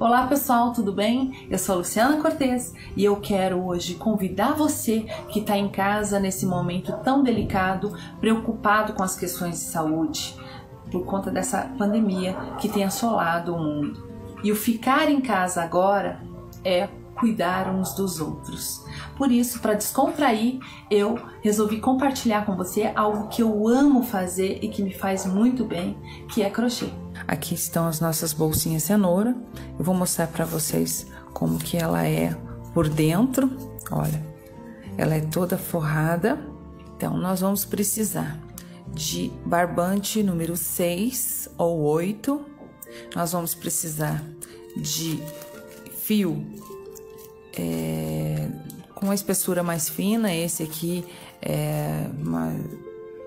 Olá pessoal, tudo bem? Eu sou a Luciana Cortez e eu quero hoje convidar você que está em casa nesse momento tão delicado, preocupado com as questões de saúde, por conta dessa pandemia que tem assolado o mundo. E o ficar em casa agora é cuidar uns dos outros. Por isso, para descontrair, eu resolvi compartilhar com você algo que eu amo fazer e que me faz muito bem, que é crochê. Aqui estão as nossas bolsinhas cenoura. Eu vou mostrar para vocês como que ela é por dentro. Olha, ela é toda forrada. Então, nós vamos precisar de barbante número 6 ou 8. Nós vamos precisar de fio com a espessura mais fina. Esse aqui é uma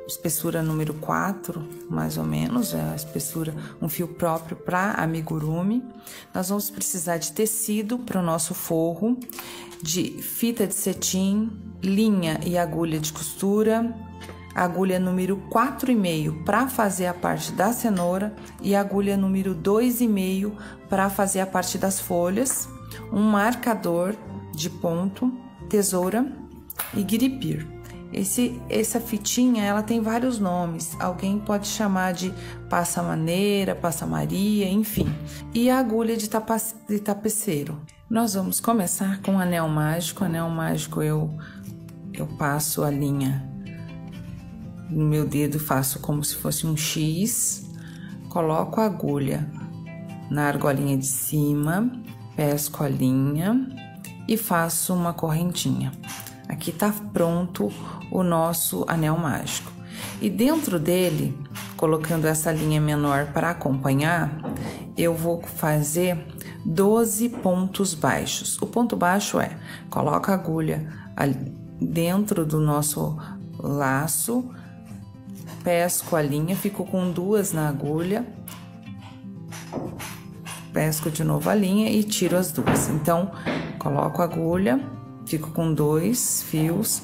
espessura número 4, mais ou menos, é a espessura, um fio próprio para amigurumi. Nós vamos precisar de tecido para o nosso forro, de fita de cetim, linha e agulha de costura, agulha número 4,5 para fazer a parte da cenoura e agulha número 2,5 para fazer a parte das folhas, um marcador de ponto, tesoura e guiripir. Essa fitinha, ela tem vários nomes, alguém pode chamar de passa-maneira, passa-maria, enfim. E a agulha de tapeceiro. Nós vamos começar com o anel mágico. Anel mágico eu passo a linha no meu dedo, faço como se fosse um X, coloco a agulha na argolinha de cima, pesco a linha e faço uma correntinha. Aqui tá pronto o nosso anel mágico. E dentro dele, colocando essa linha menor para acompanhar, eu vou fazer 12 pontos baixos. O ponto baixo é, coloca a agulha dentro do nosso laço, pesco a linha, fico com 2 na agulha, pesco de novo a linha e tiro as 2. Então, coloco a agulha, fico com 2 fios,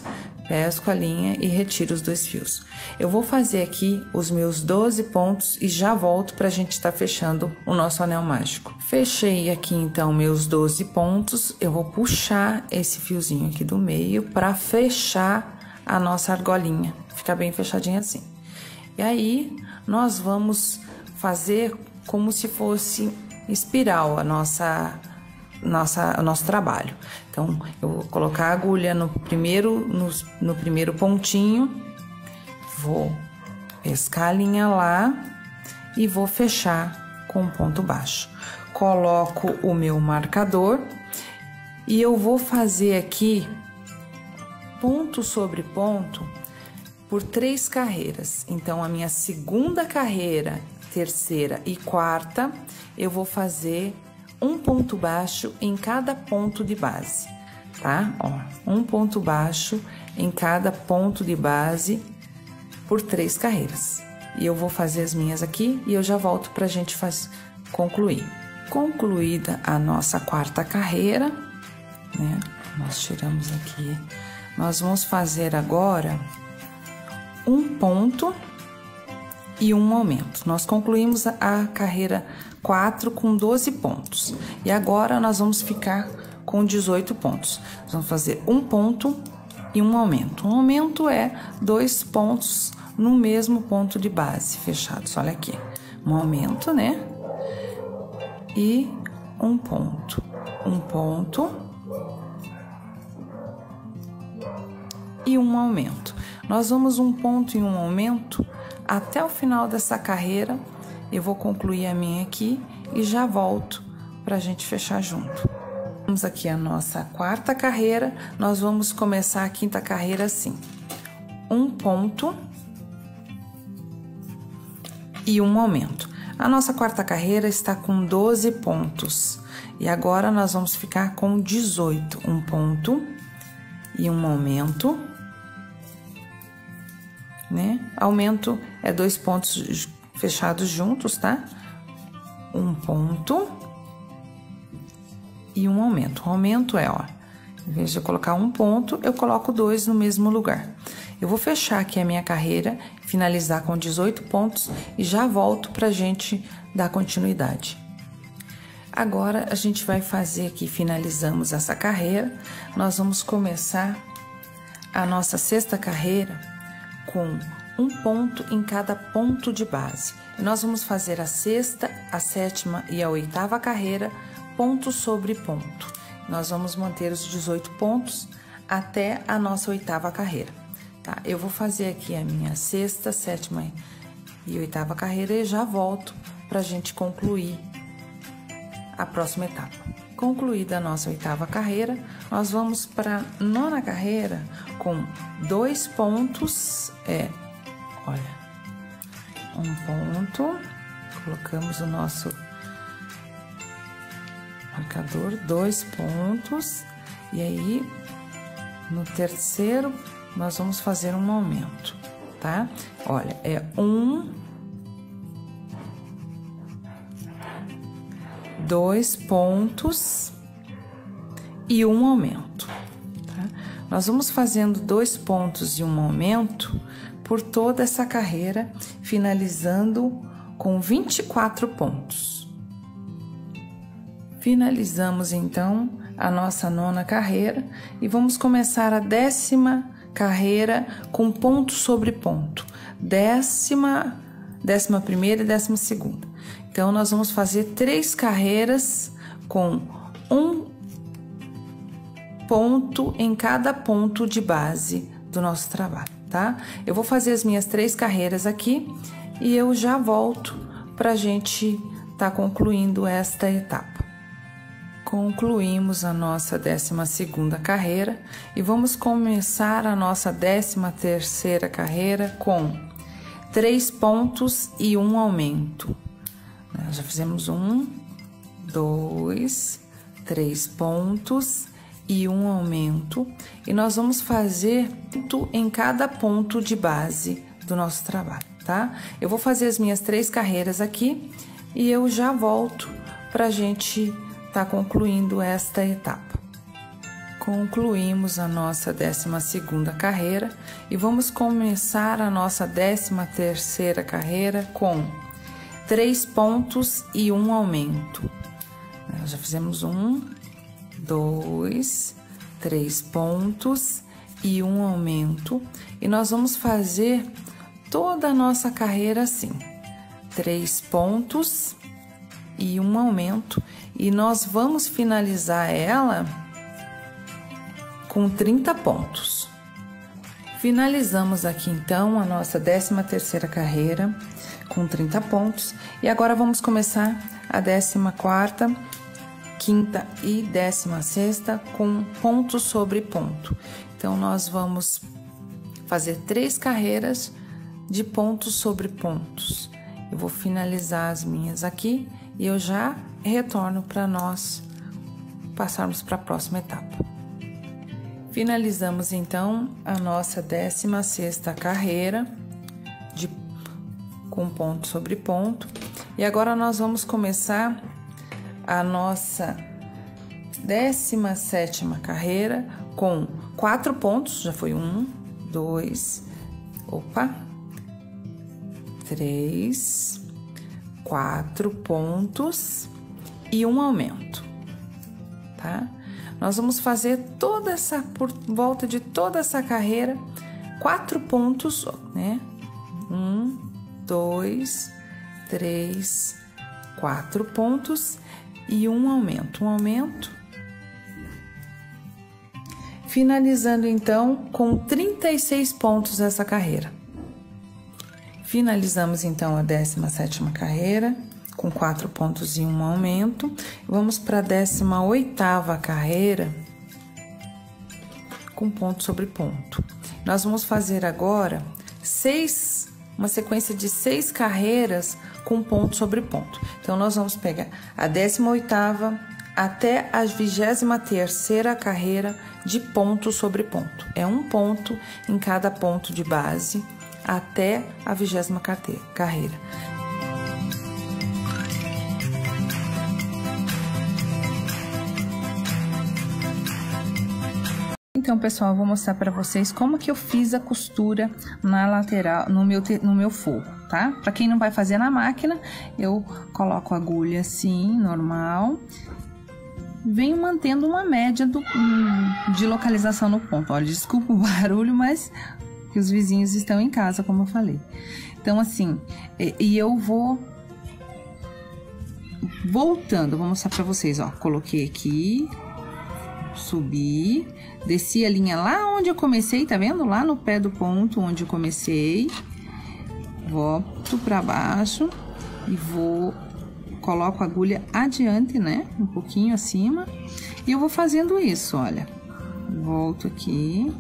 pesco a linha e retiro os 2 fios. Eu vou fazer aqui os meus 12 pontos e já volto pra gente estar fechando o nosso anel mágico. Fechei aqui então meus 12 pontos, eu vou puxar esse fiozinho aqui do meio para fechar a nossa argolinha, fica bem fechadinha assim. E aí, nós vamos fazer como se fosse espiral o nosso trabalho. Então, eu vou colocar a agulha no primeiro pontinho, vou pescar a linha lá e vou fechar com um ponto baixo. Coloco o meu marcador e eu vou fazer aqui ponto sobre ponto por 3 carreiras. Então, a minha segunda carreira, terceira e quarta, eu vou fazer um ponto baixo em cada ponto de base, tá? Ó, um ponto baixo em cada ponto de base por 3 carreiras. E eu vou fazer as minhas aqui e eu já volto pra gente concluir. Concluída a nossa quarta carreira, né? Nós tiramos aqui. Nós vamos fazer agora um ponto e um aumento. Nós concluímos a carreira 4 com 12 pontos. E agora nós vamos ficar com 18 pontos. Nós vamos fazer um ponto e um aumento. Um aumento é 2 pontos no mesmo ponto de base fechados. Olha aqui. Um aumento, né? E um ponto. Um ponto e um aumento. Nós vamos um ponto e um aumento até o final dessa carreira. Eu vou concluir a minha aqui e já volto pra gente fechar junto. Vamos aqui a nossa quarta carreira, nós vamos começar a quinta carreira assim. Um ponto e um aumento. A nossa quarta carreira está com 12 pontos e agora nós vamos ficar com 18. Um ponto e um aumento, né? Aumento é 2 pontos fechados juntos, tá? Um ponto e um aumento. O aumento é, ó, em vez de eu colocar um ponto, eu coloco 2 no mesmo lugar. Eu vou fechar aqui a minha carreira, finalizar com 18 pontos e já volto pra gente dar continuidade. Agora, a gente vai fazer aqui, finalizamos essa carreira, nós vamos começar a nossa sexta carreira com um ponto em cada ponto de base. E nós vamos fazer a sexta, a sétima e a oitava carreira, ponto sobre ponto. Nós vamos manter os 18 pontos até a nossa oitava carreira, tá? Eu vou fazer aqui a minha sexta, sétima e oitava carreira e já volto pra gente concluir a próxima etapa. Concluída a nossa oitava carreira, nós vamos para a nona carreira com 2 pontos, olha, um ponto, colocamos o nosso marcador, 2 pontos, e aí no terceiro nós vamos fazer um aumento, tá? Olha, é 2 pontos e um aumento, tá? Nós vamos fazendo 2 pontos e um aumento por toda essa carreira, finalizando com 24 pontos. Finalizamos então a nossa nona carreira e vamos começar a 10ª carreira com ponto sobre ponto, 11ª e 12ª. Então, nós vamos fazer 3 carreiras com um ponto em cada ponto de base do nosso trabalho, tá? Eu vou fazer as minhas 3 carreiras aqui e eu já volto pra gente tá concluindo esta etapa. Concluímos a nossa 12ª carreira e vamos começar a nossa 13ª carreira com 3 pontos e um aumento. Já fizemos 1, 2, 3 pontos e um aumento, e nós vamos fazer em cada ponto de base do nosso trabalho, tá? Eu vou fazer as minhas 3 carreiras aqui e eu já volto pra gente tá concluindo esta etapa. Concluímos a nossa 12ª carreira e vamos começar a nossa 13ª carreira com 3 pontos e um aumento. Já fizemos 1, 2, 3 pontos e um aumento. E nós vamos fazer toda a nossa carreira assim. 3 pontos e um aumento. E nós vamos finalizar ela com 30 pontos. Finalizamos aqui então a nossa 13ª carreira com 30 pontos e agora vamos começar a 14ª, 5ª e 16ª com ponto sobre ponto. Então, nós vamos fazer 3 carreiras de pontos sobre pontos. Eu vou finalizar as minhas aqui e eu já retorno para nós passarmos para a próxima etapa. Finalizamos então a nossa 16ª carreira com ponto sobre ponto. E agora nós vamos começar a nossa 17ª carreira com 4 pontos, já foi 1, 2, 3, 4 pontos e um aumento, tá? Nós vamos fazer toda essa, por volta de toda essa carreira, 4 pontos, né? 1, 2, 3, 4 pontos e um aumento. Finalizando então com 36 pontos essa carreira. Finalizamos então a 17ª carreira com 4 pontos e um aumento. Vamos para a 18ª carreira com ponto sobre ponto. Nós vamos fazer agora uma sequência de 6 carreiras com ponto sobre ponto. Então, nós vamos pegar a 18ª até a 23ª carreira de ponto sobre ponto. É um ponto em cada ponto de base até a 20ª carreira. Então, pessoal, eu vou mostrar para vocês como que eu fiz a costura na lateral, no meu forro, tá? Para quem não vai fazer na máquina, eu coloco a agulha assim, normal. Venho mantendo uma média de localização no ponto. Olha, desculpa o barulho, mas que os vizinhos estão em casa, como eu falei. Então, assim, e eu vou voltando, vou mostrar para vocês, ó. Coloquei aqui, subi, desci a linha lá onde eu comecei, tá vendo? Lá no pé do ponto onde eu comecei. Volto para baixo e coloco a agulha adiante, né? Um pouquinho acima. E eu vou fazendo isso, olha. Volto aqui.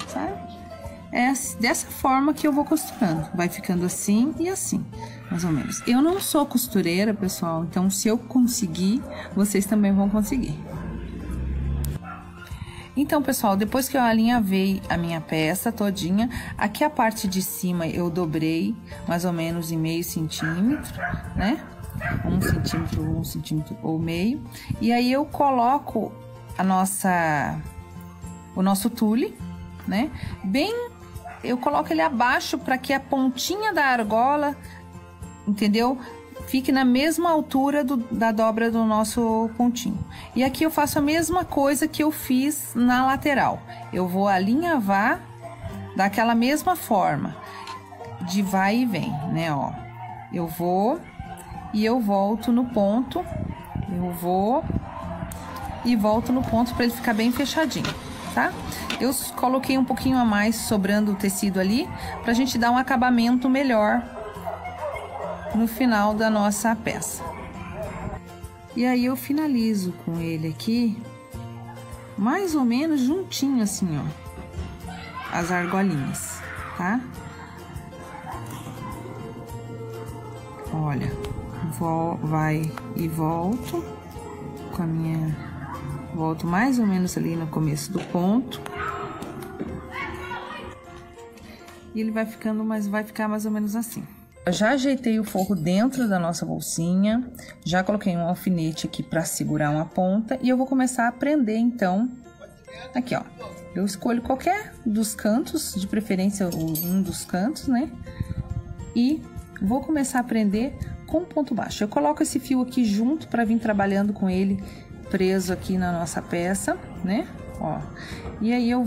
Sabe? É dessa forma que eu vou costurando. Vai ficando assim e assim, mais ou menos. Eu não sou costureira, pessoal, então se eu conseguir, vocês também vão conseguir. Então, pessoal, depois que eu alinhavei a minha peça todinha, aqui a parte de cima eu dobrei mais ou menos em meio centímetro, né? 1 centímetro ou meio. E aí eu coloco o nosso tule, né? Eu coloco ele abaixo para que a pontinha da argola, entendeu? Fique na mesma altura da dobra do nosso pontinho. E aqui eu faço a mesma coisa que eu fiz na lateral. Eu vou alinhavar daquela mesma forma, de vai e vem, né, ó. Eu vou e eu volto no ponto, eu vou e volto no ponto para ele ficar bem fechadinho, tá? Eu coloquei um pouquinho a mais sobrando o tecido ali, pra gente dar um acabamento melhor no final da nossa peça. E aí eu finalizo com ele aqui, mais ou menos juntinho assim, ó, as argolinhas, tá? Olha, vai e volto com a minha... Volto mais ou menos ali no começo do ponto. E ele vai ficar mais ou menos assim. Eu já ajeitei o forro dentro da nossa bolsinha, já coloquei um alfinete aqui para segurar uma ponta e eu vou começar a prender então, aqui ó, eu escolho qualquer dos cantos, de preferência um dos cantos, né, e vou começar a prender com ponto baixo. Eu coloco esse fio aqui junto para vir trabalhando com ele preso aqui na nossa peça, né, ó, e aí eu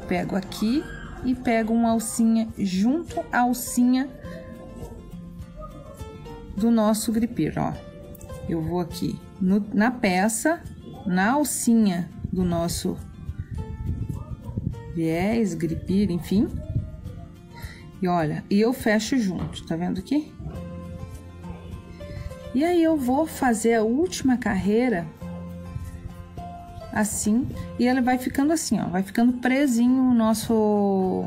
pego aqui e pego uma alcinha junto à alcinha do nosso gripir, ó. Eu vou aqui na peça, na alcinha do nosso viés, gripir, enfim. E olha, e eu fecho junto, tá vendo aqui? E aí eu vou fazer a última carreira assim, e ela vai ficando assim, ó, vai ficando presinho o nosso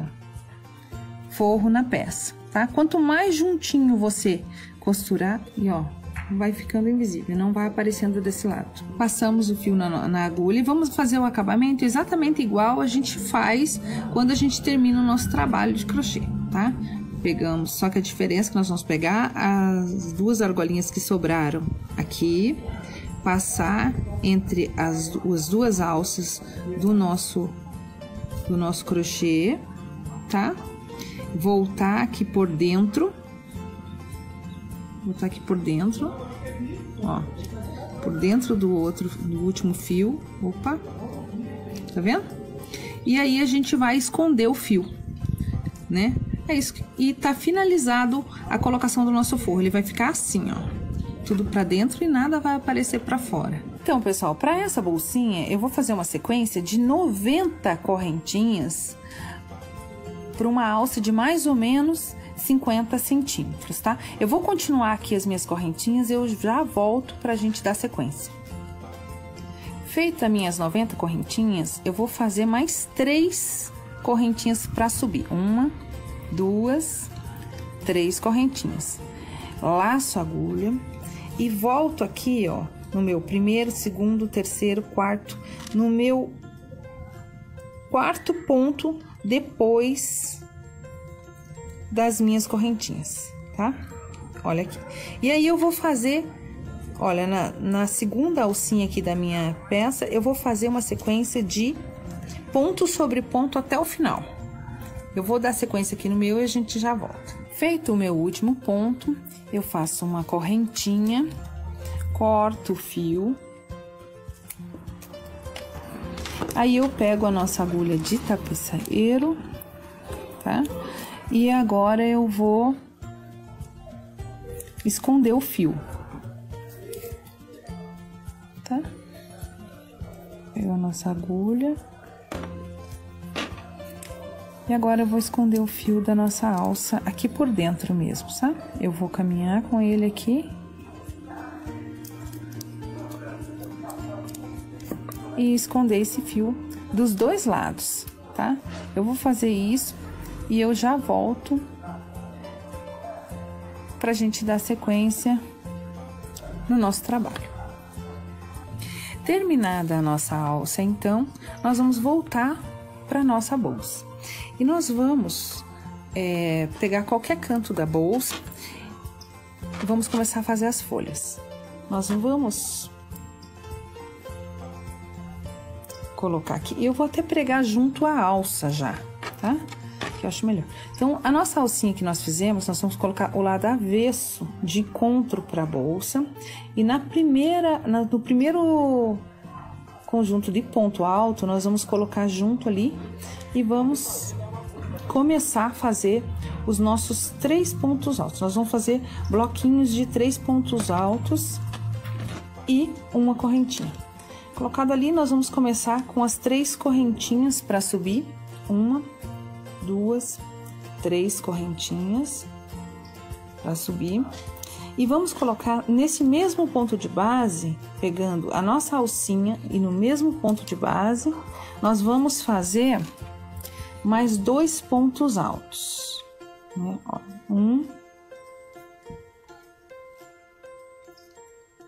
forro na peça, tá? Quanto mais juntinho você costurar, e ó, vai ficando invisível, não vai aparecendo desse lado. Passamos o fio na agulha e vamos fazer o acabamento exatamente igual a gente faz quando a gente termina o nosso trabalho de crochê, tá? Pegamos, só que a diferença é que nós vamos pegar as duas argolinhas que sobraram aqui, passar entre as duas alças do nosso crochê, tá? Voltar aqui por dentro, ó, por dentro do último fio, opa, tá vendo? E aí a gente vai esconder o fio, né? É isso, e tá finalizado a colocação do nosso forro, ele vai ficar assim, ó, tudo pra dentro e nada vai aparecer pra fora. Então, pessoal, para essa bolsinha, eu vou fazer uma sequência de 90 correntinhas para uma alça de mais ou menos 50 centímetros, tá? Eu vou continuar aqui as minhas correntinhas, eu já volto pra gente dar sequência. Feita minhas 90 correntinhas, eu vou fazer mais 3 correntinhas para subir. 1, 2, 3 correntinhas. Laço a agulha e volto aqui, ó, no meu primeiro, segundo, terceiro, quarto, no meu quarto ponto depois das minhas correntinhas, tá? Olha aqui. E aí eu vou fazer Olha, na segunda alcinha aqui da minha peça, eu vou fazer uma sequência de ponto sobre ponto até o final. Eu vou dar sequência aqui no meu e a gente já volta. Feito o meu último ponto, eu faço uma correntinha, corto o fio. Aí eu pego a nossa agulha de tapeceiro, tá? E agora eu vou esconder o fio, tá? Pego a nossa agulha. E agora eu vou esconder o fio da nossa alça aqui por dentro mesmo, sabe? Eu vou caminhar com ele aqui. E esconder esse fio dos dois lados, tá? Eu vou fazer isso e eu já volto pra gente dar sequência no nosso trabalho. Terminada a nossa alça, então, nós vamos voltar pra nossa bolsa. E nós vamos pegar qualquer canto da bolsa e vamos começar a fazer as folhas. Nós vamos colocar aqui. Eu vou até pregar junto à alça já, tá? Que eu acho melhor. Então, a nossa alcinha que nós fizemos, nós vamos colocar o lado avesso de encontro para a bolsa. E no primeiro conjunto de ponto alto, nós vamos colocar junto ali e vamos começar a fazer os nossos 3 pontos altos. Nós vamos fazer bloquinhos de 3 pontos altos e uma correntinha. Colocado ali, nós vamos começar com as 3 correntinhas para subir. 1, 2, 3 correntinhas para subir. E vamos colocar nesse mesmo ponto de base, pegando a nossa alcinha e no mesmo ponto de base, nós vamos fazer mais 2 pontos altos. Né? Ó, 1,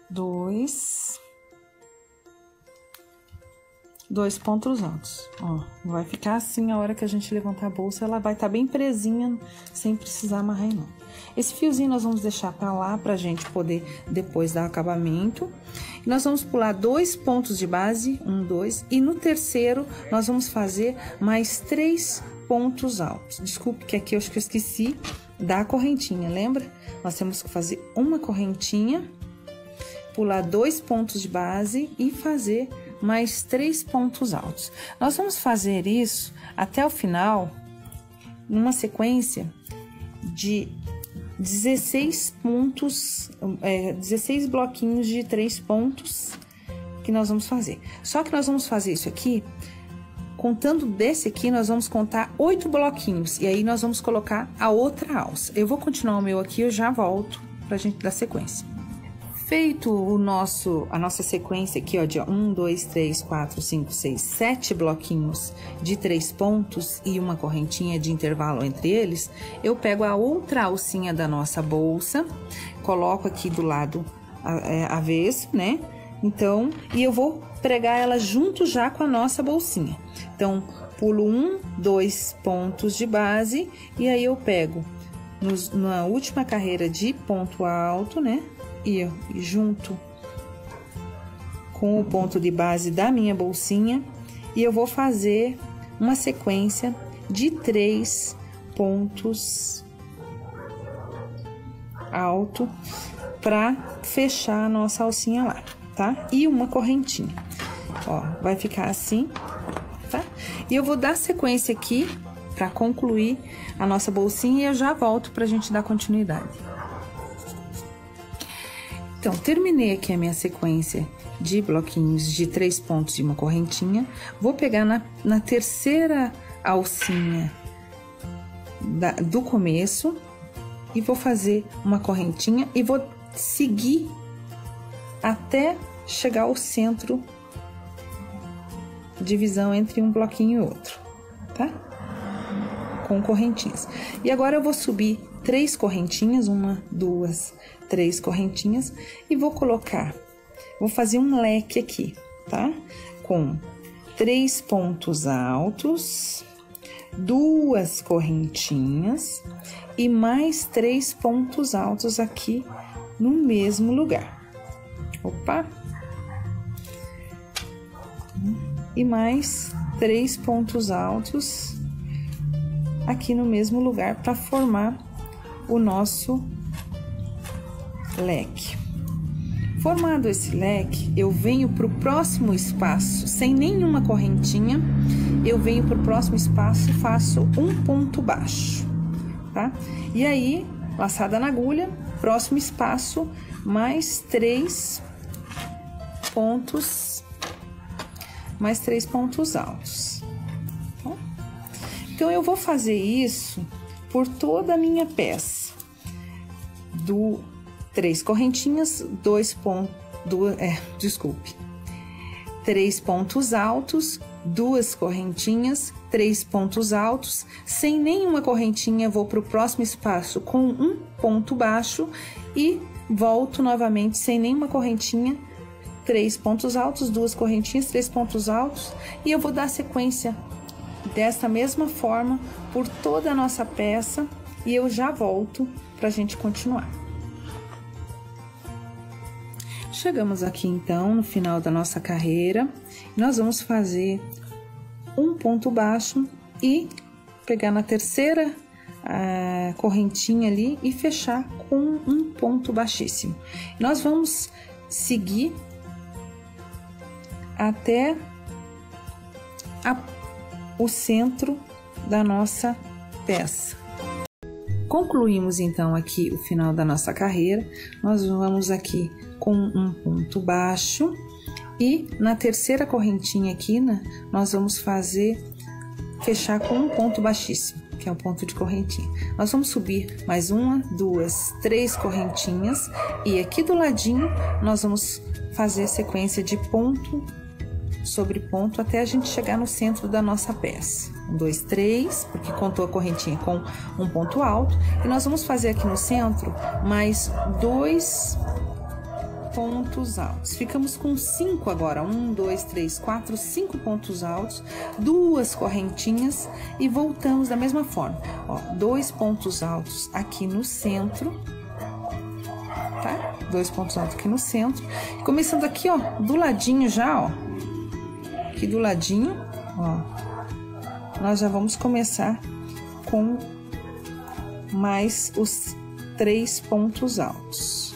2 pontos altos. Ó, vai ficar assim a hora que a gente levantar a bolsa, ela vai estar bem presinha, sem precisar amarrar não. Esse fiozinho nós vamos deixar pra lá, pra gente poder depois dar acabamento. E nós vamos pular 2 pontos de base, 1, 2, e no terceiro nós vamos fazer mais 3 pontos altos. Desculpe que aqui eu acho que eu esqueci da correntinha, lembra? Nós temos que fazer uma correntinha, pular 2 pontos de base e fazer mais 3 pontos altos. Nós vamos fazer isso até o final, numa sequência de 16 pontos, 16 bloquinhos de 3 pontos que nós vamos fazer. Só que nós vamos fazer isso aqui, contando desse aqui, nós vamos contar 8 bloquinhos, e aí nós vamos colocar a outra alça. Eu vou continuar o meu aqui, eu já volto pra gente dar sequência. Feito a nossa sequência aqui, ó, de 1, 2, 3, 4, 5, 6, 7 bloquinhos de 3 pontos e uma correntinha de intervalo entre eles, eu pego a outra alcinha da nossa bolsa, coloco aqui do lado avesso, né? Então, e eu vou pregar ela junto já com a nossa bolsinha. Então, pulo 1, 2 pontos de base e aí eu pego na última carreira de ponto alto, né? E junto com o ponto de base da minha bolsinha, e eu vou fazer uma sequência de 3 pontos alto para fechar a nossa alcinha lá, tá? E uma correntinha, ó, vai ficar assim, tá? E eu vou dar sequência aqui para concluir a nossa bolsinha e eu já volto pra gente dar continuidade. Então, terminei aqui a minha sequência de bloquinhos de 3 pontos e uma correntinha. Vou pegar na terceira alcinha do começo e vou fazer uma correntinha e vou seguir até chegar ao centro, divisão entre um bloquinho e outro, tá? Com correntinhas. E agora eu vou subir 3 correntinhas, 1, 2, 3 correntinhas, e vou fazer um leque aqui, tá? Com 3 pontos altos, 2 correntinhas e mais 3 pontos altos aqui no mesmo lugar, Opa! E mais 3 pontos altos aqui no mesmo lugar para formar o nosso leque. Formado esse leque, eu venho para o próximo espaço, sem nenhuma correntinha, eu venho para o próximo espaço e faço um ponto baixo, tá? E aí, laçada na agulha, próximo espaço, mais 3 pontos, mais 3 pontos altos, tá? Então, eu vou fazer isso por toda a minha peça, 3 correntinhas, 3 pontos altos, 2 correntinhas, 3 pontos altos, sem nenhuma correntinha, vou para o próximo espaço com um ponto baixo e volto novamente sem nenhuma correntinha, 3 pontos altos, 2 correntinhas, 3 pontos altos, e eu vou dar sequência dessa mesma forma por toda a nossa peça e eu já volto para a gente continuar. Chegamos aqui então no final da nossa carreira, nós vamos fazer um ponto baixo e pegar na terceira correntinha ali e fechar com um ponto baixíssimo. Nós vamos seguir até o centro da nossa peça. Concluímos então aqui o final da nossa carreira, nós vamos aqui com um ponto baixo e na terceira correntinha aqui, né, nós vamos fechar com um ponto baixíssimo, que é um ponto de correntinha. Nós vamos subir mais 1, 2, 3 correntinhas e aqui do ladinho nós vamos fazer a sequência de ponto sobre ponto até a gente chegar no centro da nossa peça. 1, 2, 3, porque contou a correntinha com um ponto alto. E nós vamos fazer aqui no centro mais 2 pontos altos. Ficamos com 5 agora. 1, 2, 3, 4, 5 pontos altos, 2 correntinhas e voltamos da mesma forma. Ó, 2 pontos altos aqui no centro, tá? 2 pontos altos aqui no centro. Começando aqui, ó, do ladinho já, ó. Aqui do ladinho, ó. Nós já vamos começar com mais os 3 pontos altos.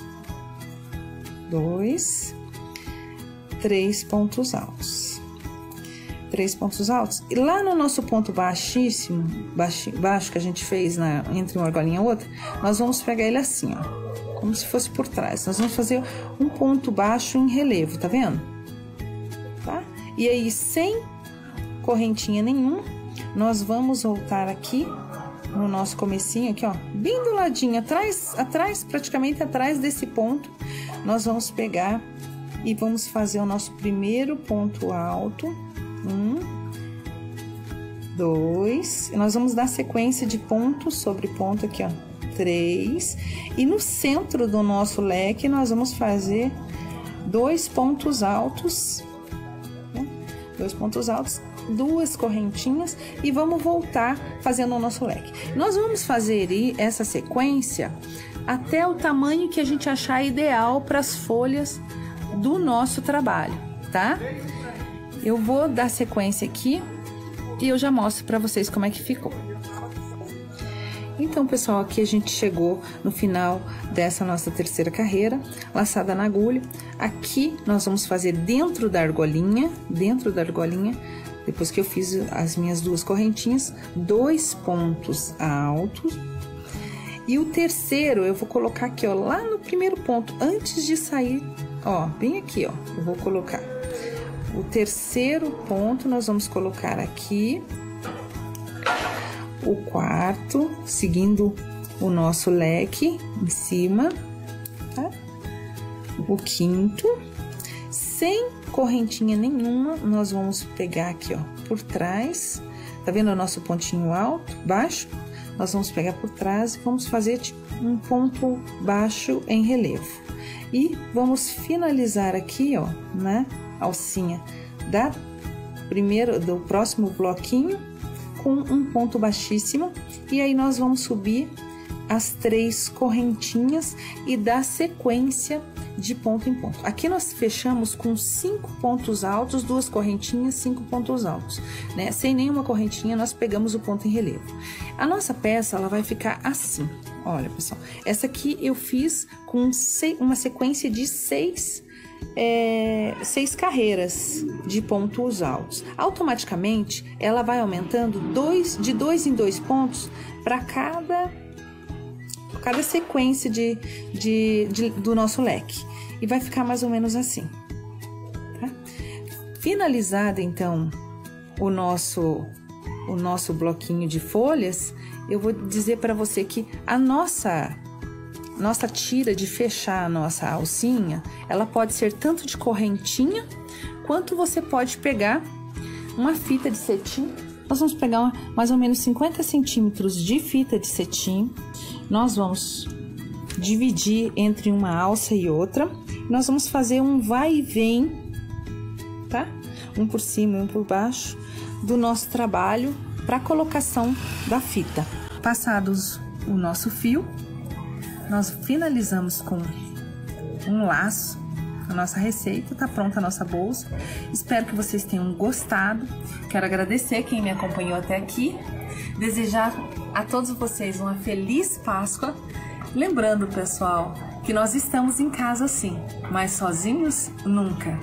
2, 3 pontos altos. 3 pontos altos. E lá no nosso ponto baixíssimo, baixo que a gente fez entre uma argolinha e outra, nós vamos pegar ele assim, ó. Como se fosse por trás. Nós vamos fazer um ponto baixo em relevo, tá vendo? Tá? E aí, sem correntinha nenhuma, nós vamos voltar aqui no nosso comecinho, aqui, ó, bem do ladinho, atrás, praticamente atrás desse ponto, nós vamos pegar e vamos fazer o nosso primeiro ponto alto. 1, 2, e nós vamos dar sequência de ponto sobre ponto aqui, ó, 3, e no centro do nosso leque nós vamos fazer 2 pontos altos, né? 2 pontos altos, 2 correntinhas e vamos voltar fazendo o nosso leque. Nós vamos fazer essa sequência até o tamanho que a gente achar ideal para as folhas do nosso trabalho, tá? Eu vou dar sequência aqui e eu já mostro para vocês como é que ficou. Então, pessoal, aqui a gente chegou no final dessa nossa terceira carreira, laçada na agulha. Aqui nós vamos fazer dentro da argolinha, depois que eu fiz as minhas 2 correntinhas, 2 pontos altos. E o terceiro eu vou colocar aqui, ó, lá no primeiro ponto, antes de sair, ó, bem aqui, ó, eu vou colocar. O terceiro ponto nós vamos colocar aqui. O quarto, seguindo o nosso leque em cima, tá? O quinto, sem correntinha nenhuma, nós vamos pegar aqui, ó, por trás, tá vendo o nosso pontinho alto, baixo? Nós vamos pegar por trás e vamos fazer tipo um ponto baixo em relevo. E vamos finalizar aqui, ó, na alcinha do próximo bloquinho, com um ponto baixíssimo, e aí nós vamos subir as 3 correntinhas e dar sequência de ponto em ponto. Aqui nós fechamos com 5 pontos altos, 2 correntinhas, 5 pontos altos, né? Sem nenhuma correntinha, nós pegamos o ponto em relevo. A nossa peça, ela vai ficar assim. Olha, pessoal, essa aqui eu fiz com uma sequência de 6 carreiras de pontos altos. Automaticamente, ela vai aumentando de 2 em 2 pontos para cada sequência do nosso leque. E vai ficar mais ou menos assim, tá? Finalizado, então, o nosso bloquinho de folhas, eu vou dizer para você que a nossa tira de fechar a nossa alcinha, ela pode ser tanto de correntinha, quanto você pode pegar uma fita de cetim. Nós vamos pegar mais ou menos 50 centímetros de fita de cetim. Nós vamos dividir entre uma alça e outra. Nós vamos fazer um vai e vem, tá? Um por cima e um por baixo do nosso trabalho para colocação da fita. Passados o nosso fio, nós finalizamos com um laço. A nossa receita, tá pronta a nossa bolsa. Espero que vocês tenham gostado. Quero agradecer quem me acompanhou até aqui. Desejar a todos vocês uma feliz Páscoa. Lembrando, pessoal, que nós estamos em casa sim, mas sozinhos nunca.